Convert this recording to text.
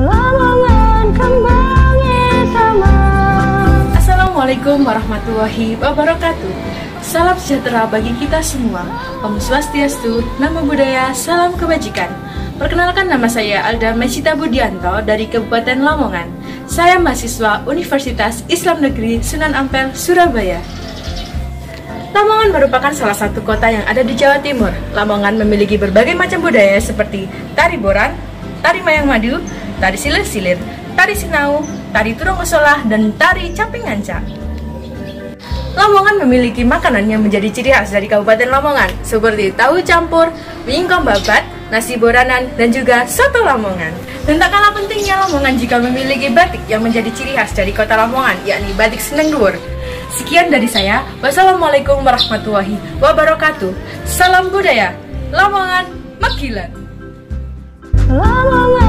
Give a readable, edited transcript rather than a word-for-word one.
Lamongan kembangnya sama. Assalamualaikum warahmatullahi wabarakatuh. Salam sejahtera bagi kita semua. Om Swastiastu, Namo Buddhaya, salam kebajikan. Perkenalkan, nama saya Alda Mesita Budianto dari Kabupaten Lamongan. Saya mahasiswa Universitas Islam Negeri Sunan Ampel, Surabaya. Lamongan merupakan salah satu kota yang ada di Jawa Timur. Lamongan memiliki berbagai macam budaya seperti tari boran, tari mayang madu, tari silir-silir, tari sinau, tari turung osolah, dan tari camping ngancak. Lamongan memiliki makanan yang menjadi ciri khas dari Kabupaten Lamongan, seperti tahu campur, wingkong babat, nasi boranan, dan juga soto Lamongan. Dan tak kalah pentingnya, Lamongan juga memiliki batik yang menjadi ciri khas dari kota Lamongan, yakni batik Seneng Dhuwur. Sekian dari saya. Wassalamualaikum warahmatullahi wabarakatuh. Salam budaya. Lamongan Makilan. Lamongan